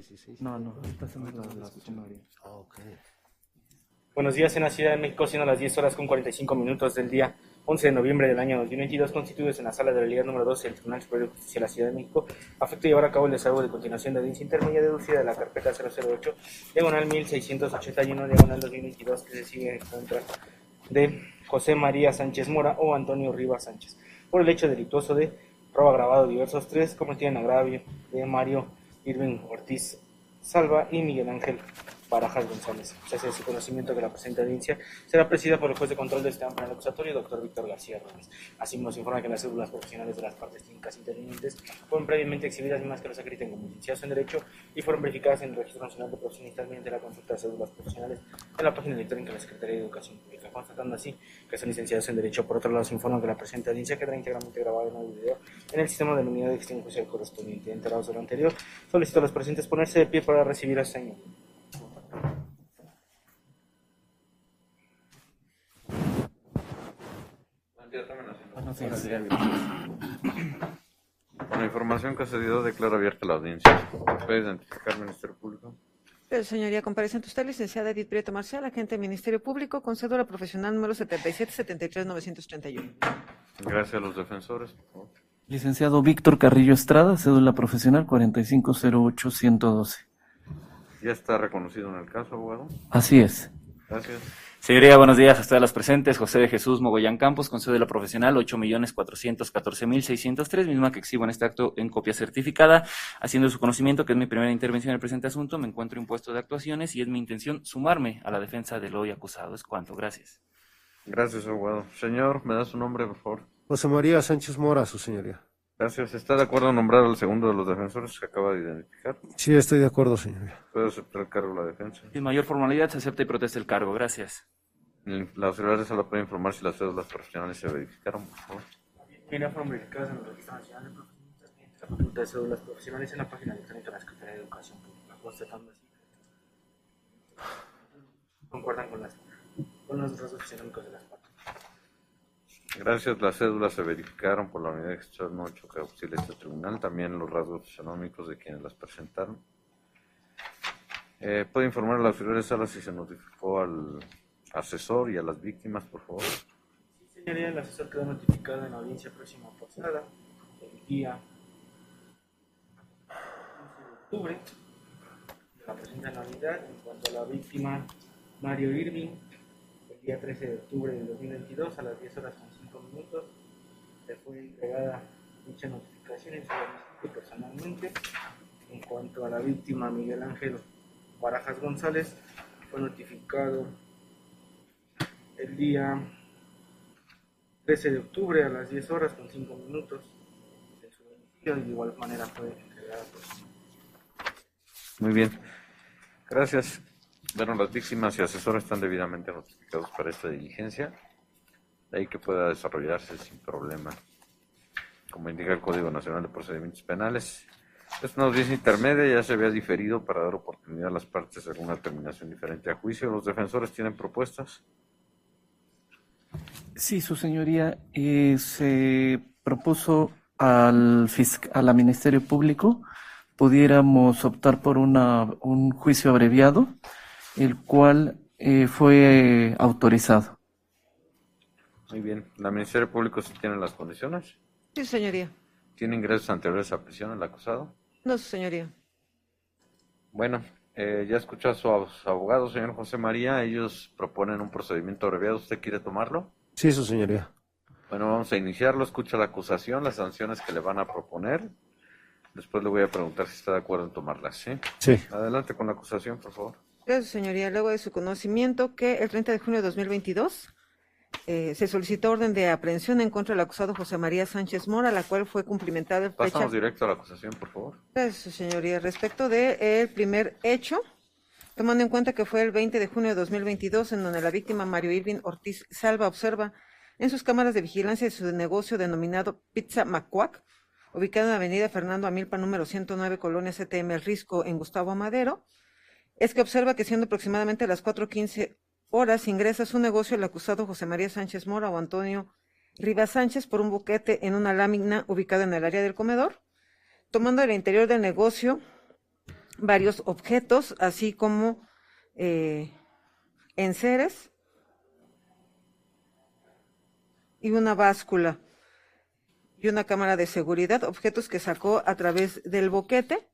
16. No, esta semana la sumaria. Ok. Buenos días, en la Ciudad de México, siendo las 10 horas con 45 minutos del día 11 de noviembre del año 2022, constituidos en la Sala de la Liga número 12 del Tribunal Superior de Justicia de la Ciudad de México, afecto llevar a cabo el desahogo de continuación de audiencia intermedia deducida de la carpeta 008, diagonal 1681, diagonal 2022, que se sigue en contra de José María Sánchez Mora o Antonio Rivas Sánchez, por el hecho delictuoso de robo agravado diversos 3, cometido en agravio de Mario Irving Ortiz Salva y Miguel Ángel Barajas González. Se hace de su conocimiento que la presente audiencia será presidida por el juez de control del sistema penal acusatorio, doctor Víctor García Robles. Así nos informa que las cédulas profesionales de las partes técnicas intervinientes fueron previamente exhibidas y más que los acrediten como licenciados en Derecho y fueron verificadas en el Registro Nacional de Profesionistas mediante la consulta de cédulas profesionales en la página electrónica de la Secretaría de Educación Pública, constatando así que son licenciados en Derecho. Por otro lado, se informa que la presente audiencia quedará íntegramente grabada en audio video en el sistema de unidad de gestión judicial correspondiente. Enterados de lo anterior, solicito a los presentes ponerse de pie para recibir el señor. Con la información que se dio, declaro abierta la audiencia. ¿Puede identificar, Ministerio Público? Señoría, comparece ante usted, licenciada Edith Prieto Marcial, agente del Ministerio Público, con cédula profesional número 77-73-931. Gracias a los defensores, por favor. Licenciado Víctor Carrillo Estrada, cédula profesional 4508-112. ¿Ya está reconocido en el caso, abogado? Así es. Gracias. Señoría, buenos días a todas las presentes. José de Jesús Mogollán Campos, con cédula profesional 8.414.603, misma que exhibo en este acto en copia certificada, haciendo su conocimiento que es mi primera intervención en el presente asunto, me encuentro impuesto de actuaciones y es mi intención sumarme a la defensa del hoy acusado. Es cuanto. Gracias. Gracias, abogado. Señor, ¿me da su nombre, por favor? José María Sánchez Mora, su señoría. Gracias. ¿Está de acuerdo en nombrar al segundo de los defensores que acaba de identificar? Sí, estoy de acuerdo, señoría. ¿Puede aceptar el cargo de la defensa? Sin mayor formalidad, se acepta y protesta el cargo. Gracias. La autoridad de sala puede informar si las cédulas profesionales se verificaron, por favor. Mira, fueron verificadas en el Registro Nacional de Profesionistas mediante la consulta de cédulas profesionales en la página electrónica de la Secretaría de Educación Pública, constatando así concuerdan con los rasgos fisionómicos de las partes. Gracias, las cédulas se verificaron por la unidad de gestión 8 que auxilia este tribunal, también los rasgos fisionómicos de quienes las presentaron. ¿Puede informar a la autoridad de sala si se notificó al asesor y a las víctimas, por favor? Sí, señoría, el asesor quedó notificado en la audiencia próxima posada el día 15 de octubre de la presente anualidad. En cuanto a la víctima Mario Irving, el día 13 de octubre del 2022 a las 10 horas con 5 minutos le fue entregada dicha notificación en su domicilio personalmente. En cuanto a la víctima Miguel Ángel Barajas González, fue notificado el día 13 de octubre a las 10 horas con 5 minutos en su domicilio y de igual manera fue entregada por su... Muy bien. Gracias. Bueno, las víctimas y asesores están debidamente notificados para esta diligencia, de ahí que pueda desarrollarse sin problema. Como indica el Código Nacional de Procedimientos Penales, es una audiencia intermedia, ya se había diferido para dar oportunidad a las partes de alguna terminación diferente a juicio. ¿Los defensores tienen propuestas? Sí, su señoría, se propuso a la Ministerio Público pudiéramos optar por un juicio abreviado, el cual fue autorizado. Muy bien. ¿La Ministerio Público sí tiene las condiciones? Sí, señoría. ¿Tiene ingresos anteriores a prisión el acusado? No, señoría. Bueno, ya escuchó a sus abogados, señor José María. Ellos proponen un procedimiento abreviado. ¿Usted quiere tomarlo? Sí, su señoría. Bueno, vamos a iniciarlo. Escucha la acusación, las sanciones que le van a proponer. Después le voy a preguntar si está de acuerdo en tomarlas, ¿sí? Sí. Adelante con la acusación, por favor. Gracias, señoría. Luego de su conocimiento que el 30 de junio de 2022 se solicitó orden de aprehensión en contra del acusado José María Sánchez Mora, la cual fue cumplimentada en fecha... Pasamos directo a la acusación, por favor. Gracias, señoría. Respecto del primer hecho, tomando en cuenta que fue el 20 de junio de 2022, en donde la víctima Mario Irving Ortiz Salva observa en sus cámaras de vigilancia de su negocio denominado Pizza Macuac, ubicado en la avenida Fernando Amilpa, número 109, Colonia CTM El Risco, en Gustavo Madero, es que observa que siendo aproximadamente las 4:15 horas ingresa a su negocio el acusado José María Sánchez Mora o Antonio Rivas Sánchez por un buquete en una lámina ubicada en el área del comedor. Tomando el interior del negocio, varios objetos, así como enseres y una báscula y una cámara de seguridad, objetos que sacó a través del boquete.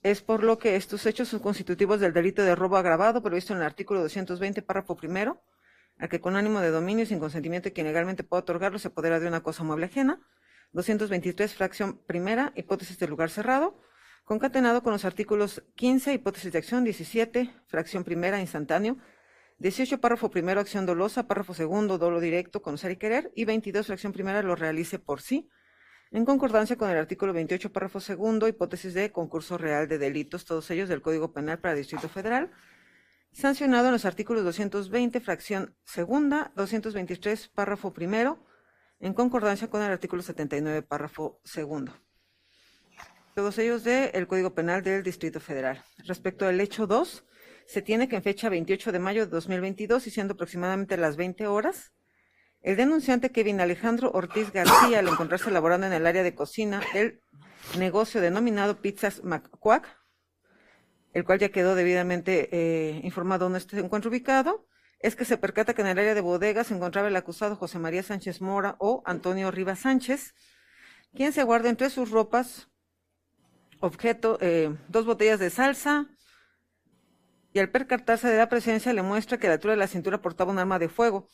Es por lo que estos hechos son constitutivos del delito de robo agravado previsto en el artículo 220, párrafo primero, al que con ánimo de dominio y sin consentimiento de quien legalmente pueda otorgarlo se apodera de una cosa mueble ajena. 223, fracción primera, hipótesis de lugar cerrado, concatenado con los artículos 15, hipótesis de acción, 17, fracción primera, instantáneo, 18, párrafo primero, acción dolosa, párrafo segundo, dolo directo, conocer y querer, y 22, fracción primera, lo realice por sí, en concordancia con el artículo 28, párrafo segundo, hipótesis de concurso real de delitos, todos ellos del Código Penal para el Distrito Federal, sancionado en los artículos 220, fracción segunda, 223, párrafo primero, en concordancia con el artículo 79, párrafo segundo. Todos ellos del Código Penal del Distrito Federal. Respecto al hecho 2, se tiene que en fecha 28 de mayo de 2022, y siendo aproximadamente las 20 horas, el denunciante Kevin Alejandro Ortiz García, al encontrarse laborando en el área de cocina del negocio denominado Pizzas McQuack, el cual ya quedó debidamente informado dónde se encuentra ubicado, es que se percata que en el área de bodega se encontraba el acusado José María Sánchez Mora o Antonio Rivas Sánchez, quien se guarda entre sus ropas objeto, 2 botellas de salsa, y al percatarse de la presencia le muestra que a la altura de la cintura portaba un arma de fuego,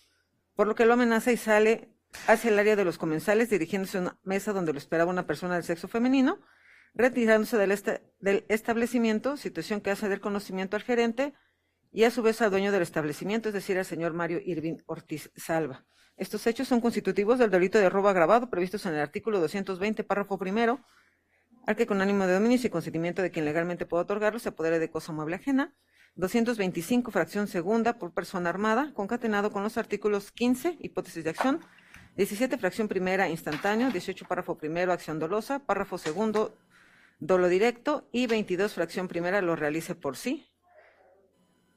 por lo que lo amenaza y sale hacia el área de los comensales, dirigiéndose a una mesa donde lo esperaba una persona del sexo femenino, retirándose del establecimiento, situación que hace del conocimiento al gerente y a su vez al dueño del establecimiento, es decir, al señor Mario Irving Ortiz Salva. Estos hechos son constitutivos del delito de robo agravado previstos en el artículo 220, párrafo primero, al que con ánimo de dominio y consentimiento de quien legalmente pueda otorgarlo se apodere de cosa mueble ajena. 225, fracción segunda, por persona armada, concatenado con los artículos 15, hipótesis de acción, 17, fracción primera, instantáneo, 18, párrafo primero, acción dolosa, párrafo segundo, dolo directo, y 22, fracción primera, lo realice por sí,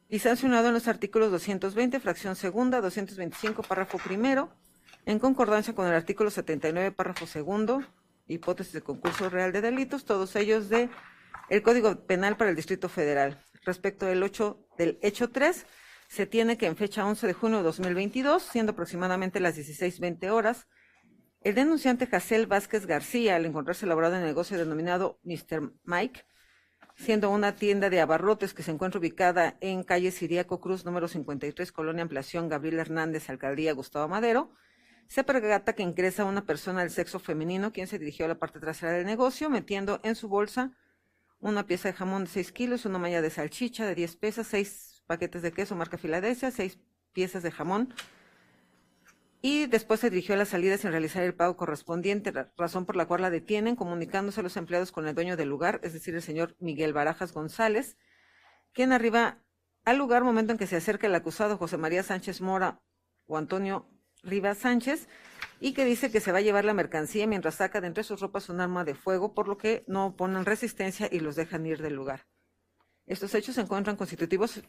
y sancionado en los artículos 220, fracción segunda, 225, párrafo primero, en concordancia con el artículo 79, párrafo segundo, hipótesis de concurso real de delitos, todos ellos de el Código Penal para el Distrito Federal. Respecto del hecho 3, se tiene que en fecha 11 de junio de 2022, siendo aproximadamente las 16:20 horas, el denunciante Jacel Vázquez García, al encontrarse laborando en el negocio denominado Mr. Mike, siendo una tienda de abarrotes que se encuentra ubicada en calle Siriaco Cruz, número 53, Colonia Ampliación Gabriel Hernández, Alcaldía Gustavo Madero, se percata que ingresa una persona del sexo femenino, quien se dirigió a la parte trasera del negocio, metiendo en su bolsa una pieza de jamón de 6 kilos, una malla de salchicha de 10 piezas, 6 paquetes de queso marca Filadelfia, 6 piezas de jamón, y después se dirigió a la salida sin realizar el pago correspondiente, razón por la cual la detienen, comunicándose a los empleados con el dueño del lugar, es decir, el señor Miguel Barajas González, quien arriba al lugar momento en que se acerca el acusado José María Sánchez Mora o Antonio Rivas Sánchez, y que dice que se va a llevar la mercancía mientras saca de entre sus ropas un arma de fuego, por lo que no oponen resistencia y los dejan ir del lugar. Estos hechos se encuentran constitutivos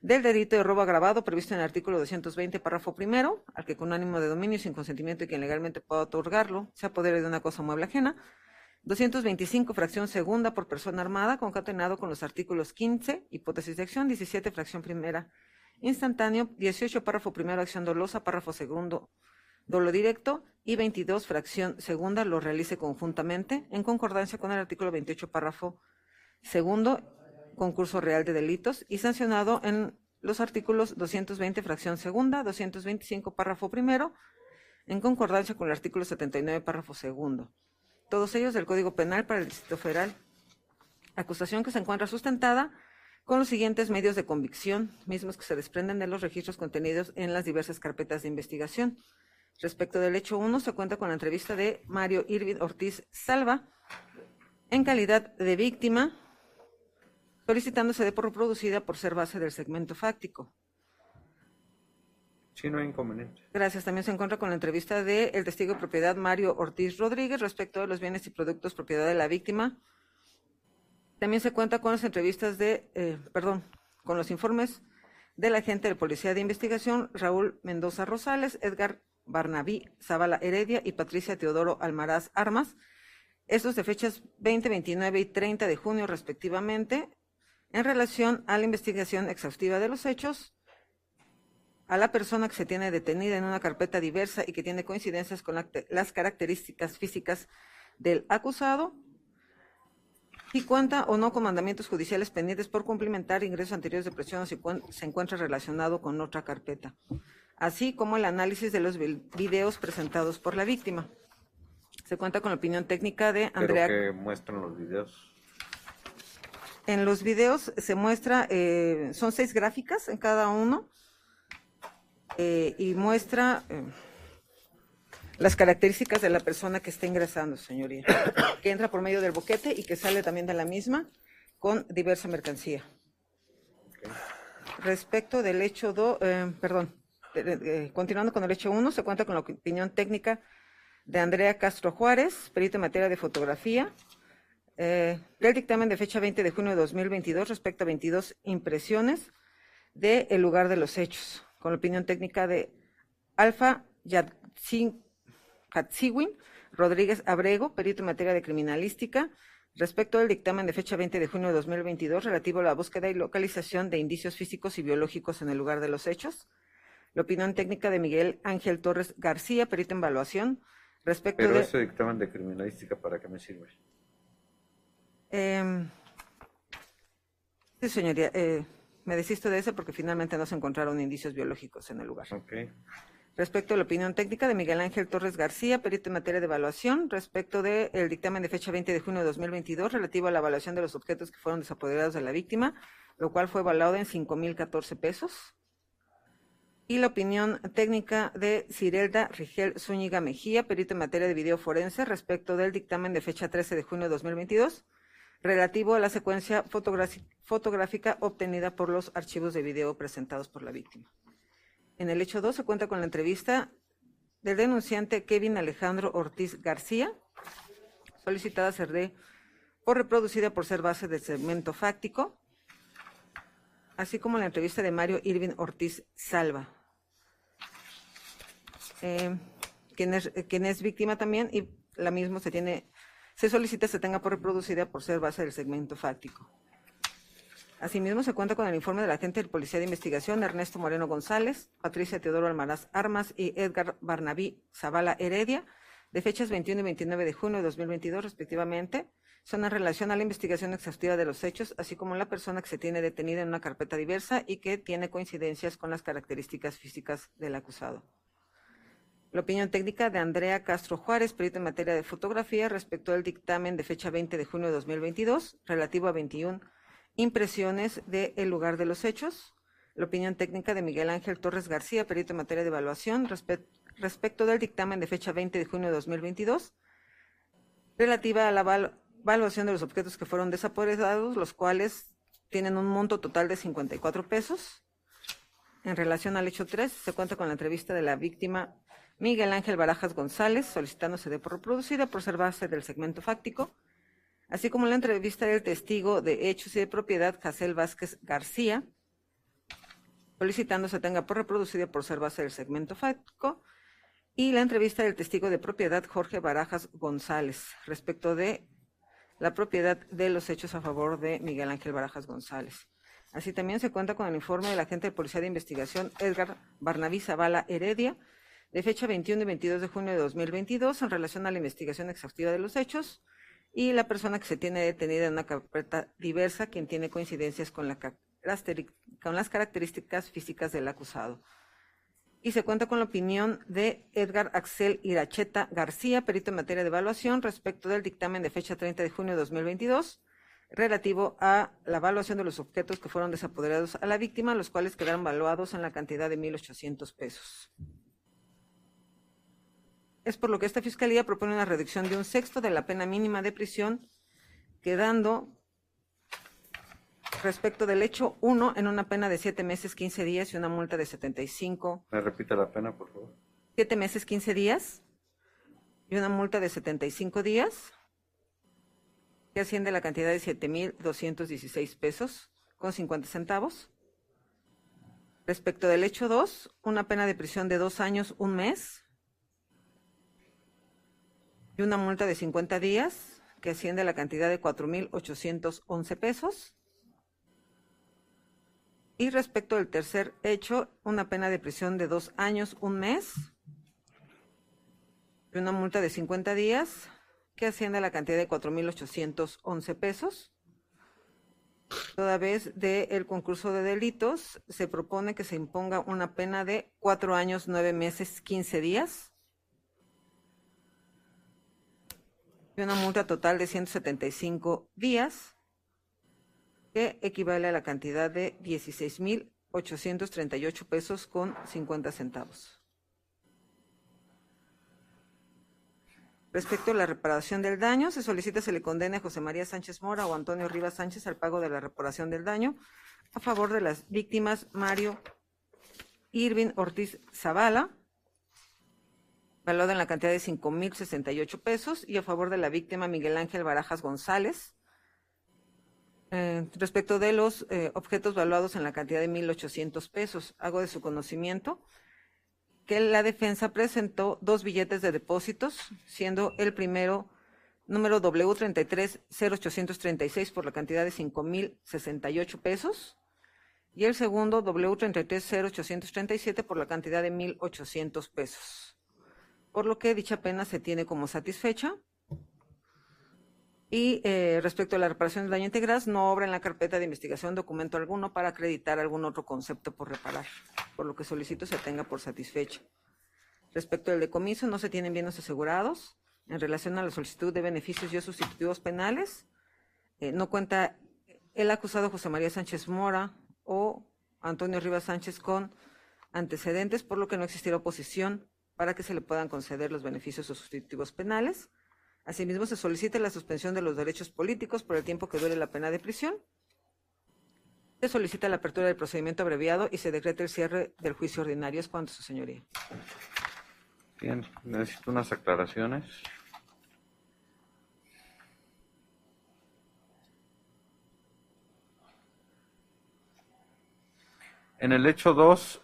del delito de robo agravado previsto en el artículo 220, párrafo primero, al que con ánimo de dominio y sin consentimiento de quien legalmente pueda otorgarlo se apodere de una cosa mueble ajena. 225, fracción segunda, por persona armada, concatenado con los artículos 15, hipótesis de acción, 17, fracción primera, instantáneo, 18, párrafo primero, acción dolosa, párrafo segundo, dolo directo, y 22, fracción segunda, lo realice conjuntamente, en concordancia con el artículo 28, párrafo segundo, concurso real de delitos, y sancionado en los artículos 220, fracción segunda, 225, párrafo primero, en concordancia con el artículo 79, párrafo segundo. Todos ellos del Código Penal para el Distrito Federal. Acusación que se encuentra sustentada con los siguientes medios de convicción, mismos que se desprenden de los registros contenidos en las diversas carpetas de investigación. Respecto del hecho 1, se cuenta con la entrevista de Mario Irving Ortiz Salva, en calidad de víctima, solicitándose de por reproducida por ser base del segmento fáctico. Sí, no hay inconveniente. Gracias. También se encuentra con la entrevista del testigo de propiedad Mario Ortiz Rodríguez respecto de los bienes y productos propiedad de la víctima. También se cuenta con las entrevistas con los informes del agente de Policía de Investigación Raúl Mendoza Rosales, Edgar Barnabí Zavala Heredia y Patricia Teodoro Almaraz Armas, estos de fechas 20, 29 y 30 de junio respectivamente, en relación a la investigación exhaustiva de los hechos, a la persona que se tiene detenida en una carpeta diversa y que tiene coincidencias con las características físicas del acusado, y cuenta o no con mandamientos judiciales pendientes por cumplimentar, ingresos anteriores de prisión o si se encuentra relacionado con otra carpeta, así como el análisis de los videos presentados por la víctima. Se cuenta con la opinión técnica de Andrea. Pero que muestran los videos. En los videos se muestra, son 6 gráficas en cada uno, y muestra las características de la persona que está ingresando, señoría, que entra por medio del boquete y que sale también de la misma con diversa mercancía. Okay. Respecto del hecho 2, continuando con el hecho 1, se cuenta con la opinión técnica de Andrea Castro Juárez, perito en materia de fotografía, del dictamen de fecha 20 de junio de 2022 respecto a 22 impresiones del lugar de los hechos, con la opinión técnica de Alfa Hatsiwin Rodríguez Abrego, perito en materia de criminalística, respecto al dictamen de fecha 20 de junio de 2022 relativo a la búsqueda y localización de indicios físicos y biológicos en el lugar de los hechos. La opinión técnica de Miguel Ángel Torres García, perito en evaluación, respecto Pero de... ese dictamen de criminalística, ¿para qué me sirve? Sí, señoría, me desisto de ese porque finalmente no se encontraron indicios biológicos en el lugar. Okay. Respecto a la opinión técnica de Miguel Ángel Torres García, perito en materia de evaluación, respecto del dictamen de fecha 20 de junio de 2022 relativo a la evaluación de los objetos que fueron desapoderados de la víctima, lo cual fue evaluado en 5,014 pesos. Y la opinión técnica de Cirelda Rigel Zúñiga Mejía, perito en materia de video forense, respecto del dictamen de fecha 13 de junio de 2022 relativo a la secuencia fotográfica obtenida por los archivos de video presentados por la víctima. En el hecho 2 se cuenta con la entrevista del denunciante Kevin Alejandro Ortiz García, solicitada ser por reproducida por ser base del segmento fáctico, así como la entrevista de Mario Irving Ortiz Salva, quien es víctima también, y la misma se solicita se tenga por reproducida por ser base del segmento fáctico. Asimismo, se cuenta con el informe del agente de Policía de Investigación Ernesto Moreno González, Patricia Teodoro Almaraz Armas y Edgar Barnabí Zavala Heredia, de fechas 21 y 29 de junio de 2022, respectivamente, son en relación a la investigación exhaustiva de los hechos, así como la persona que se tiene detenida en una carpeta diversa y que tiene coincidencias con las características físicas del acusado. La opinión técnica de Andrea Castro Juárez, perito en materia de fotografía, respecto al dictamen de fecha 20 de junio de 2022, relativo a 21 impresiones del lugar de los hechos. La opinión técnica de Miguel Ángel Torres García, perito en materia de evaluación, respecto del dictamen de fecha 20 de junio de 2022, relativa a la evaluación de los objetos que fueron desapoderados, los cuales tienen un monto total de 54 pesos. En relación al hecho 3, se cuenta con la entrevista de la víctima Miguel Ángel Barajas González, solicitándose de por reproducida por ser base del segmento fáctico, así como la entrevista del testigo de hechos y de propiedad Jacel Vázquez García, solicitando se tenga por reproducida por ser base del segmento fáctico, y la entrevista del testigo de propiedad Jorge Barajas González, respecto de la propiedad de los hechos a favor de Miguel Ángel Barajas González. Así también se cuenta con el informe del agente de Policía de Investigación Edgar Barnabí Zavala Heredia, de fecha 21 y 22 de junio de 2022, en relación a la investigación exhaustiva de los hechos, y la persona que se tiene detenida en una carpeta diversa, quien tiene coincidencias con las características físicas del acusado. Y se cuenta con la opinión de Edgar Axel Iracheta García, perito en materia de evaluación, respecto del dictamen de fecha 30 de junio de 2022, relativo a la evaluación de los objetos que fueron desapoderados a la víctima, los cuales quedaron valuados en la cantidad de 1,800 pesos. Es por lo que esta Fiscalía propone una reducción de 1/6 de la pena mínima de prisión, quedando respecto del hecho 1 en una pena de 7 meses, 15 días y una multa de 75. ¿Me repite la pena, por favor? 7 meses, 15 días y una multa de 75 días, que asciende a la cantidad de 7,216 pesos con 50 centavos. Respecto del hecho 2, una pena de prisión de 2 años, 1 mes y una multa de 50 días, que asciende a la cantidad de 4,811 pesos. Y respecto al tercer hecho, una pena de prisión de 2 años, 1 mes, y una multa de 50 días, que asciende a la cantidad de 4,811 pesos. Toda vez del concurso de delitos, se propone que se imponga una pena de 4 años, 9 meses, 15 días. Y una multa total de 175 días, que equivale a la cantidad de 16,838 pesos con 50 centavos. Respecto a la reparación del daño, se solicita se le condene a José María Sánchez Mora o Antonio Rivas Sánchez al pago de la reparación del daño a favor de las víctimas Mario Irving Ortiz Zavala, valuado en la cantidad de 5,068 pesos, y a favor de la víctima Miguel Ángel Barajas González, respecto de los objetos valuados en la cantidad de 1,800 pesos. Hago de su conocimiento que la defensa presentó 2 billetes de depósitos, siendo el primero número W33-0836 por la cantidad de 5,068 pesos y el segundo W33-0837 por la cantidad de 1,800 pesos. Por lo que dicha pena se tiene como satisfecha. Y respecto a la reparación del daño integral, no obra en la carpeta de investigación documento alguno para acreditar algún otro concepto por reparar, por lo que solicito se tenga por satisfecho. Respecto al decomiso, no se tienen bienes asegurados. En relación a la solicitud de beneficios y sustitutivos penales, no cuenta el acusado José María Sánchez Mora o Antonio Rivas Sánchez con antecedentes, por lo que no existirá oposición para que se le puedan conceder los beneficios o sustitutivos penales. Asimismo, se solicita la suspensión de los derechos políticos por el tiempo que dure la pena de prisión. Se solicita la apertura del procedimiento abreviado y se decreta el cierre del juicio ordinario. Es cuanto, su señoría. Bien, necesito unas aclaraciones. En el hecho 2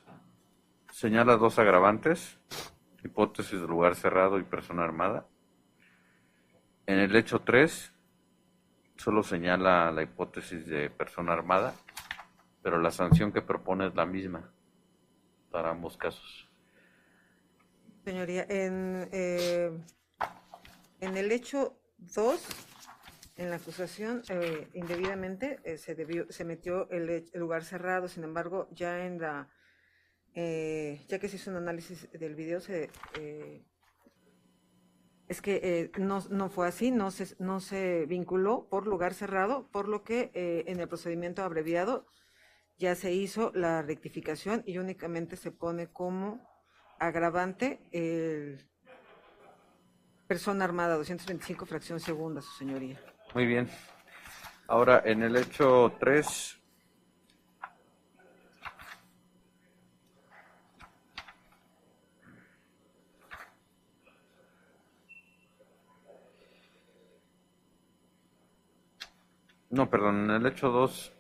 señala 2 agravantes, hipótesis de lugar cerrado y persona armada. En el hecho 3 solo señala la hipótesis de persona armada, pero la sanción que propone es la misma para ambos casos. Señoría, en el hecho 2, en la acusación, indebidamente se metió el lugar cerrado. Sin embargo, ya ya que se hizo un análisis del video, es que no fue así, no se vinculó por lugar cerrado, por lo que en el procedimiento abreviado ya se hizo la rectificación y únicamente se pone como agravante persona armada, 225 fracción segunda, su señoría. Muy bien. Ahora, en el hecho 3, no, perdón, en el hecho 2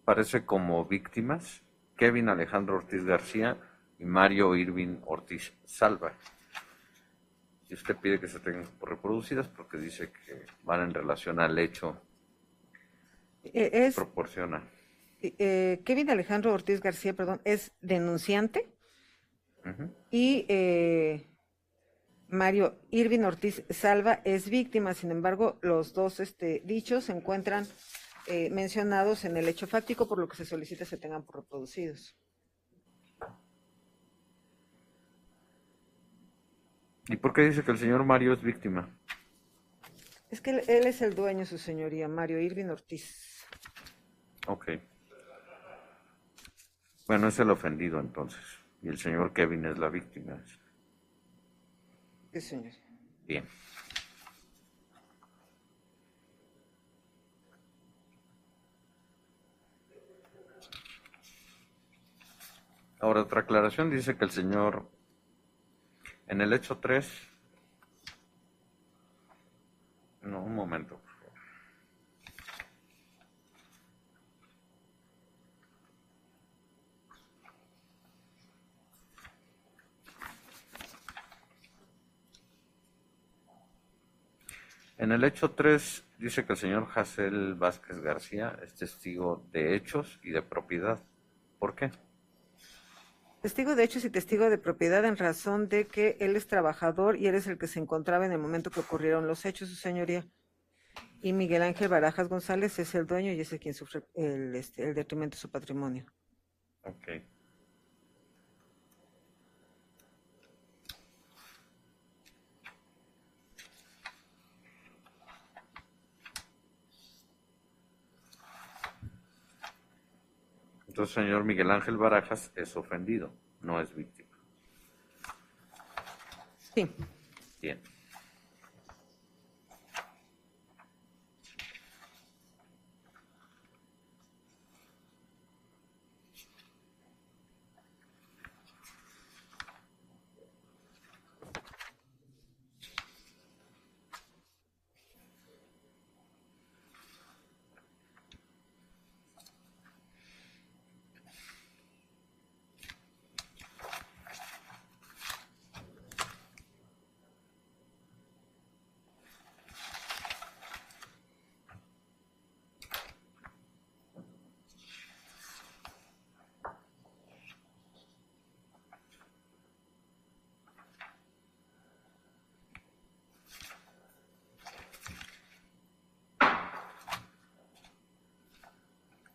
parece como víctimas Kevin Alejandro Ortiz García y Mario Irving Ortiz Salva. Y usted pide que se tengan por reproducidas porque dice que van en relación al hecho. Proporciona. Kevin Alejandro Ortiz García, perdón, es denunciante. Uh-huh. Y Mario Irving Ortiz Salva es víctima. Sin embargo, los dos dichos se encuentran mencionados en el hecho fáctico, por lo que se solicita se tengan por reproducidos. ¿Y por qué dice que el señor Mario es víctima? Es que él es el dueño, su señoría, Mario Irving Ortiz. Ok. Bueno, es el ofendido entonces. Y el señor Kevin es la víctima. Sí, señor. Bien. Ahora, otra aclaración dice que el señor, en el hecho 3, no, un momento, por favor. En el hecho 3 dice que el señor Jacel Vázquez García es testigo de hechos y de propiedad. ¿Por qué? Testigo de hechos y testigo de propiedad en razón de que él es trabajador y él es el que se encontraba en el momento que ocurrieron los hechos, su señoría. Y Miguel Ángel Barajas González es el dueño y es el quien sufre el detrimento de su patrimonio. Ok. Entonces, señor Miguel Ángel Barajas es ofendido, no es víctima. Sí. Bien.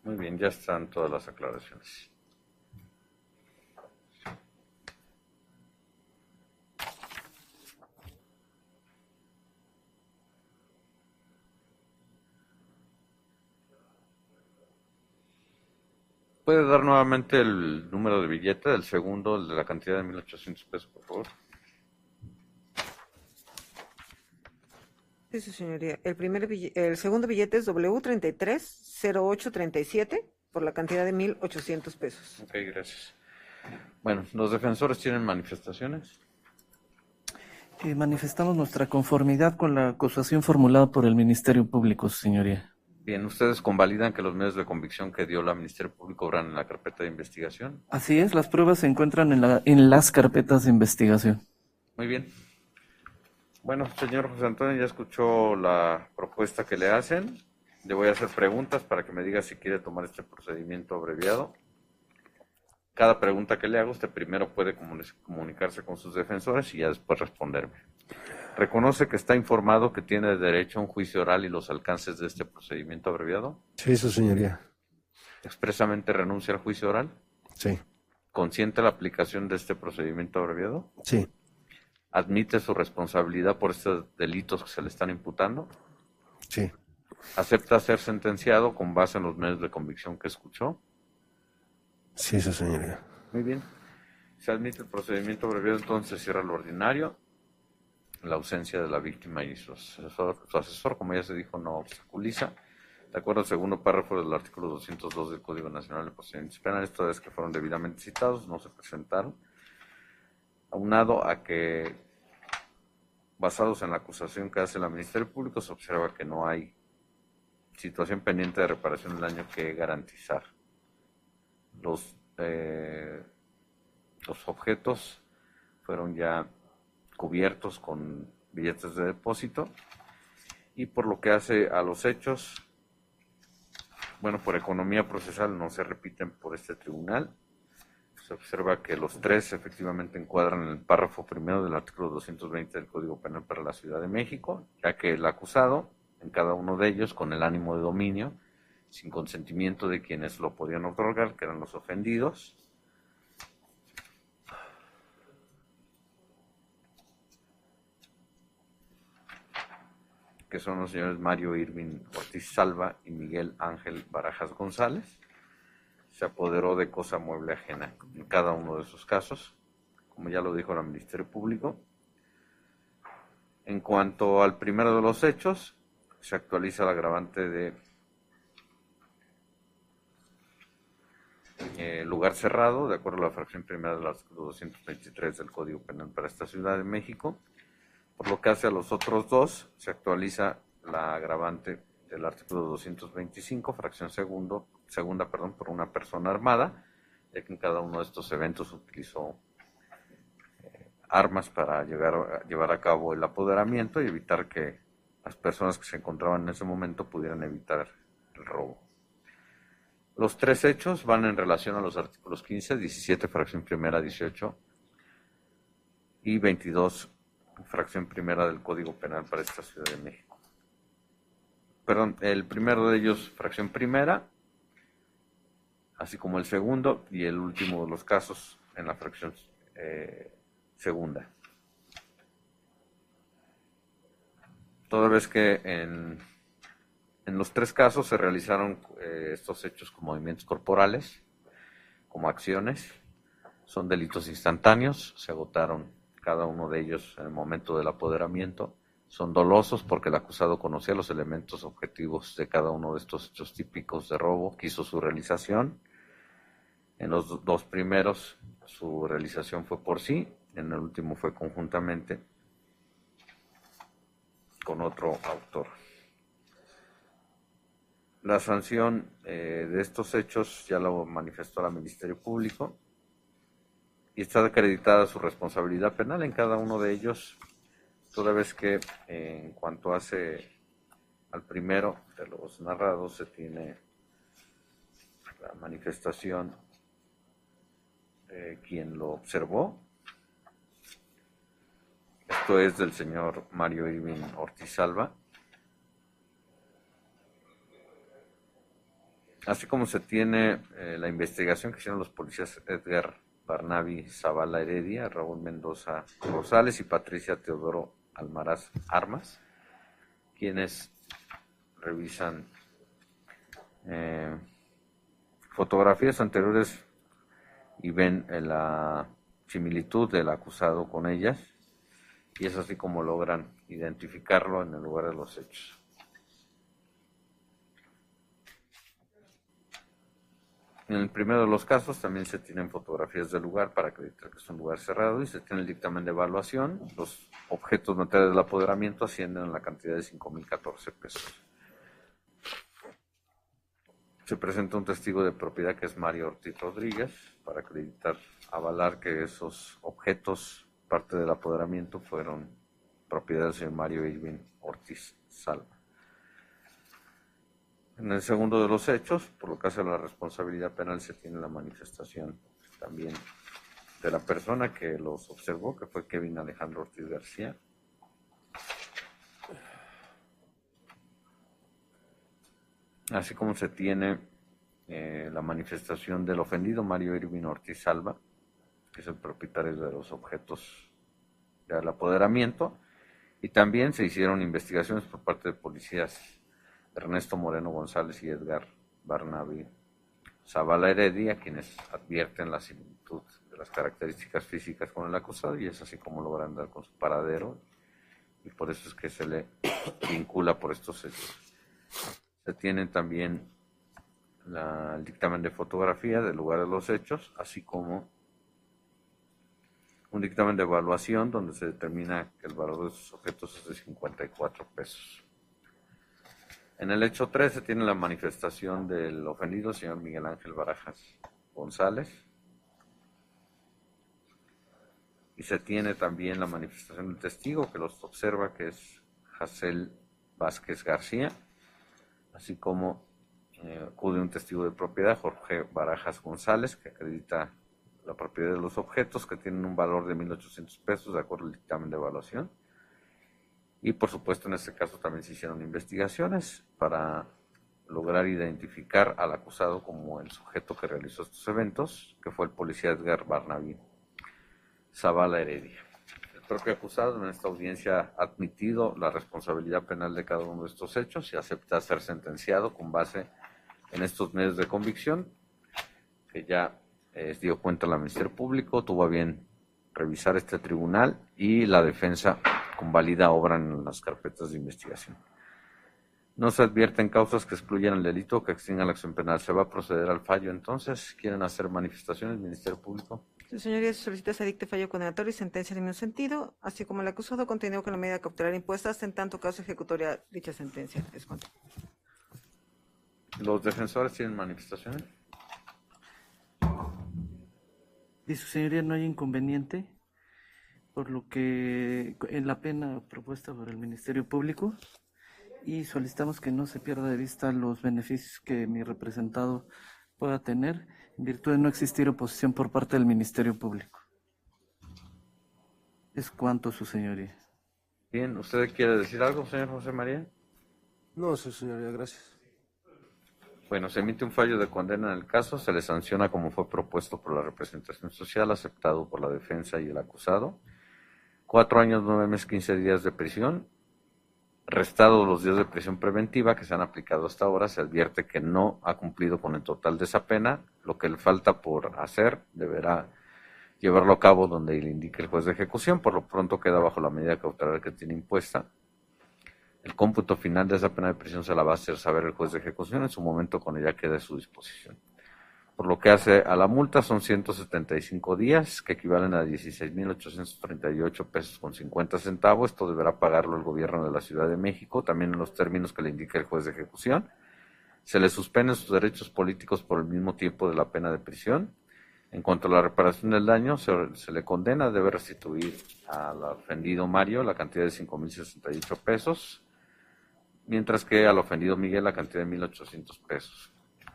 Muy bien, ya están todas las aclaraciones. ¿Puede dar nuevamente el número de billete del segundo, el de la cantidad de 1,800 pesos, por favor? Sí, su señoría. El segundo billete es W330837 por la cantidad de 1,800 pesos. Ok, gracias. Bueno, ¿los defensores tienen manifestaciones? Manifestamos nuestra conformidad con la acusación formulada por el Ministerio Público, su señoría. Bien, ¿ustedes convalidan que los medios de convicción que dio la Ministerio Público obran en la carpeta de investigación? Así es, las pruebas se encuentran en las carpetas de investigación. Muy bien. Bueno, señor José Antonio, ya escuchó la propuesta que le hacen. Le voy a hacer preguntas para que me diga si quiere tomar este procedimiento abreviado. Cada pregunta que le hago, usted primero puede comunicarse con sus defensores y ya después responderme. ¿Reconoce que está informado que tiene derecho a un juicio oral y los alcances de este procedimiento abreviado? Sí, su señoría. ¿Expresamente renuncia al juicio oral? Sí, ¿Consciente la aplicación de este procedimiento abreviado? sí, ¿Admite su responsabilidad por estos delitos que se le están imputando? sí, ¿Acepta ser sentenciado con base en los medios de convicción que escuchó? sí, su señoría. Muy bien. Se admite el procedimiento abreviado, entonces cierra lo ordinario. La ausencia de la víctima y su asesor, como ya se dijo, no obstaculiza. De acuerdo al segundo párrafo del artículo 202 del Código Nacional de Procedimientos Penales, todas las que fueron debidamente citados no se presentaron. Aunado a que, basados en la acusación que hace el Ministerio Público, se observa que no hay situación pendiente de reparación del daño que garantizar. Los objetos fueron ya cubiertos con billetes de depósito y por lo que hace a los hechos, bueno, por economía procesal no se repiten por este tribunal. Se observa que los tres efectivamente encuadran en el párrafo primero del artículo 220 del Código Penal para la Ciudad de México, ya que el acusado, en cada uno de ellos, con el ánimo de dominio, sin consentimiento de quienes lo podían otorgar, que eran los ofendidos, que son los señores Mario Irving Ortiz Salva y Miguel Ángel Barajas González, se apoderó de cosa mueble ajena en cada uno de esos casos, como ya lo dijo el Ministerio Público. En cuanto al primero de los hechos, se actualiza el agravante de lugar cerrado, de acuerdo a la fracción primera del artículo 223 del Código Penal para esta Ciudad de México. Por lo que hace a los otros dos, se actualiza la agravante del artículo 225, fracción segunda, por una persona armada, ya que en cada uno de estos eventos utilizó armas para llevar a cabo el apoderamiento y evitar que las personas que se encontraban en ese momento pudieran evitar el robo. Los tres hechos van en relación a los artículos 15, 17, fracción primera, 18 y 22, fracción primera del Código Penal para esta Ciudad de México. Perdón, el primero de ellos, fracción primera, así como el segundo y el último de los casos en la fracción segunda. Toda vez que en los tres casos se realizaron estos hechos con movimientos corporales, como acciones, son delitos instantáneos, se agotaron cada uno de ellos en el momento del apoderamiento, son dolosos porque el acusado conocía los elementos objetivos de cada uno de estos hechos típicos de robo, quiso su realización. En los dos primeros su realización fue por sí, en el último fue conjuntamente con otro autor. La sanción de estos hechos ya lo manifestó el Ministerio Público y está acreditada su responsabilidad penal en cada uno de ellos, toda vez que en cuanto hace al primero de los narrados se tiene la manifestación de quien lo observó. Esto es del señor Mario Irving Ortiz Salva, así como se tiene la investigación que hicieron los policías Edgar Barnaby Zavala Heredia, Raúl Mendoza Rosales y Patricia Teodoro Almaraz Armas, quienes revisan fotografías anteriores y ven la similitud del acusado con ellas, y es así como logran identificarlo en el lugar de los hechos. En el primero de los casos también se tienen fotografías del lugar para acreditar que es un lugar cerrado y se tiene el dictamen de evaluación. Los objetos materiales del apoderamiento ascienden a la cantidad de 5,014 pesos. Se presenta un testigo de propiedad que es Mario Ortiz Rodríguez para acreditar, avalar que esos objetos, parte del apoderamiento, fueron propiedad del señor Mario Irving Ortiz Salva. En el segundo de los hechos, por lo que hace a la responsabilidad penal, se tiene la manifestación también de la persona que los observó, que fue Kevin Alejandro Ortiz García. Así como se tiene la manifestación del ofendido Mario Irving Ortiz Salva, que es el propietario de los objetos del apoderamiento, y también se hicieron investigaciones por parte de policías Ernesto Moreno González y Edgar Barnaby Zavala Heredia, quienes advierten la similitud de las características físicas con el acusado, y es así como logran dar con su paradero, y por eso es que se le vincula por estos hechos. Se tienen también el dictamen de fotografía del lugar de los hechos, así como un dictamen de evaluación donde se determina que el valor de esos objetos es de 54 pesos. En el hecho 3 se tiene la manifestación del ofendido, señor Miguel Ángel Barajas González, y se tiene también la manifestación del testigo que los observa, que es Jacel Vázquez García, así como acude un testigo de propiedad, Jorge Barajas González, que acredita la propiedad de los objetos, que tienen un valor de 1,800 pesos de acuerdo al dictamen de evaluación. Y por supuesto en este caso también se hicieron investigaciones para lograr identificar al acusado como el sujeto que realizó estos eventos, que fue el policía Edgar Barnaby Zavala Heredia. El propio acusado en esta audiencia ha admitido la responsabilidad penal de cada uno de estos hechos y acepta ser sentenciado con base en estos medios de convicción, que ya dio cuenta al Ministerio Público, tuvo a bien revisar este tribunal y la defensa convalida obra en las carpetas de investigación. No se advierten causas que excluyan el delito o que extingan la acción penal. Se va a proceder al fallo. Entonces, ¿quieren hacer manifestaciones, Ministerio Público? Su señoría, se solicita se dicte fallo condenatorio y sentencia en el mismo sentido, así como el acusado continúa con la medida cautelar impuesta hasta en tanto caso ejecutoria dicha sentencia. Es cuanto. ¿Los defensores tienen manifestaciones? De su señoría no hay inconveniente, por lo que en la pena propuesta por el Ministerio Público, y solicitamos que no se pierda de vista los beneficios que mi representado pueda tener en virtud de no existir oposición por parte del Ministerio Público. Es cuanto, su señoría. Bien, ¿usted quiere decir algo, señor José María? No, su señoría, gracias. Bueno, se emite un fallo de condena en el caso, se le sanciona como fue propuesto por la representación social, aceptado por la defensa y el acusado. 4 años, 9 meses, 15 días de prisión. Restados los días de prisión preventiva que se han aplicado hasta ahora, se advierte que no ha cumplido con el total de esa pena. Lo que le falta por hacer deberá llevarlo a cabo donde le indique el juez de ejecución. Por lo pronto queda bajo la medida cautelar que tiene impuesta. El cómputo final de esa pena de prisión se la va a hacer saber el juez de ejecución, en su momento cuando ya quede a su disposición. Por lo que hace a la multa, son 175 días, que equivalen a 16,838 pesos con 50 centavos. Esto deberá pagarlo el gobierno de la Ciudad de México, también en los términos que le indica el juez de ejecución. Se le suspenden sus derechos políticos por el mismo tiempo de la pena de prisión. En cuanto a la reparación del daño, se le condena, debe restituir al ofendido Mario la cantidad de 5,068 pesos, mientras que al ofendido Miguel la cantidad de 1,800 pesos.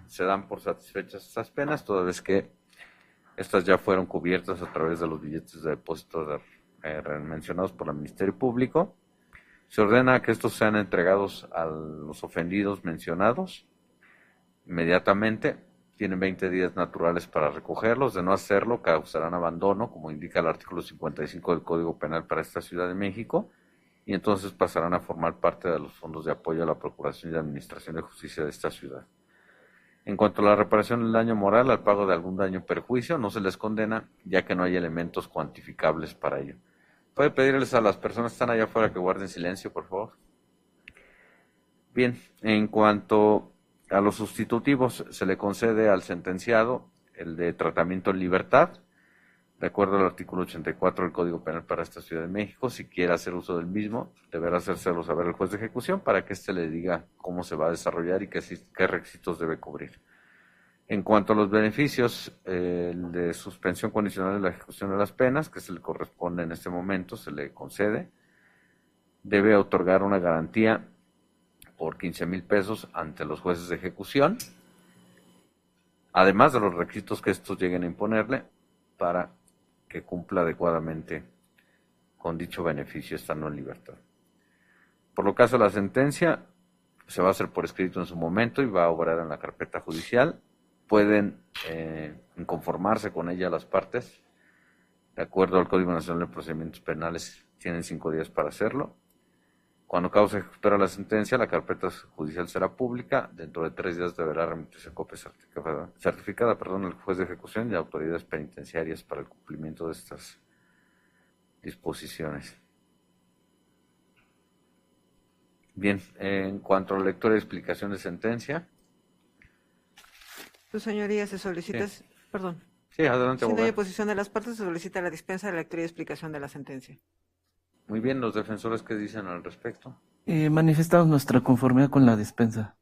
Se dan por satisfechas estas penas, toda vez que estas ya fueron cubiertas a través de los billetes de depósito mencionados por el Ministerio Público. Se ordena que estos sean entregados a los ofendidos mencionados inmediatamente. Tienen 20 días naturales para recogerlos. De no hacerlo, causarán abandono, como indica el artículo 55 del Código Penal para esta Ciudad de México, y entonces pasarán a formar parte de los fondos de apoyo a la Procuración y Administración de Justicia de esta ciudad. En cuanto a la reparación del daño moral, al pago de algún daño o perjuicio, no se les condena, ya que no hay elementos cuantificables para ello. ¿Puede pedirles a las personas que están allá afuera que guarden silencio, por favor? Bien, en cuanto a los sustitutivos, se le concede al sentenciado el de tratamiento en libertad, de acuerdo al artículo 84 del Código Penal para esta Ciudad de México. Si quiere hacer uso del mismo, deberá hacérselo saber el juez de ejecución para que éste le diga cómo se va a desarrollar y qué requisitos debe cubrir. En cuanto a los beneficios, el de suspensión condicional de la ejecución de las penas, que se le corresponde en este momento, se le concede. Debe otorgar una garantía por 15,000 pesos ante los jueces de ejecución, además de los requisitos que estos lleguen a imponerle para que cumpla adecuadamente con dicho beneficio estando en libertad. Por lo caso de la sentencia, se va a hacer por escrito en su momento y va a obrar en la carpeta judicial. Pueden inconformarse con ella las partes. De acuerdo al Código Nacional de Procedimientos Penales, tienen 5 días para hacerlo. Cuando cause ejecutora la sentencia, la carpeta judicial será pública. Dentro de 3 días deberá remitirse copia certificada al juez de ejecución y a autoridades penitenciarias para el cumplimiento de estas disposiciones. Bien, en cuanto a la lectura y explicación de sentencia. Su señoría, se solicita, Sí. perdón, Sí, adelante, si no hay abogado. oposición de las partes, se solicita la dispensa de lectura y explicación de la sentencia. Muy bien, los defensores, ¿qué dicen al respecto? Manifestamos nuestra conformidad con la dispensa.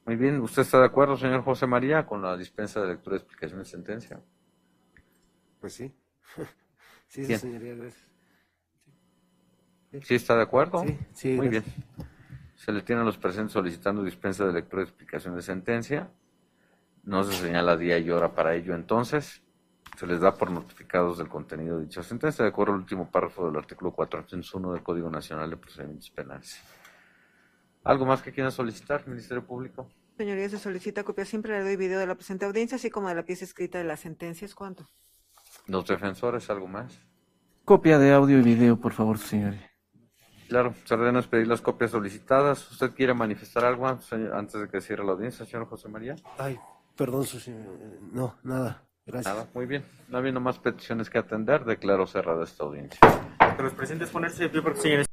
Muy bien, ¿usted está de acuerdo, señor José María, con la dispensa de lectura y explicación de sentencia? Pues sí. Sí, su Bien. señoría, gracias. ¿Sí está de acuerdo? Sí, sí, Muy gracias. bien. Se le tienen los presentes solicitando dispensa de lectura y explicación de sentencia. No se señala día y hora para ello, entonces se les da por notificados del contenido de dicha sentencia, de acuerdo al último párrafo del artículo 401 del Código Nacional de Procedimientos Penales. ¿Algo más que quieran solicitar, Ministerio Público? Señoría, se solicita copia simple de audio y video de la presente audiencia, así como de la pieza escrita de la sentencia. ¿Es cuánto? Los defensores, ¿algo más? Copia de audio y video, por favor, su señoría. Claro, se ordena expedir las copias solicitadas. ¿Usted quiere manifestar algo antes de que cierre la audiencia, señor José María? Ay, perdón, su señoría. No, nada. Gracias. Nada, muy bien. No habiendo más peticiones que atender, declaro cerrada esta audiencia. Que los presentes ponerse de pie porque señores.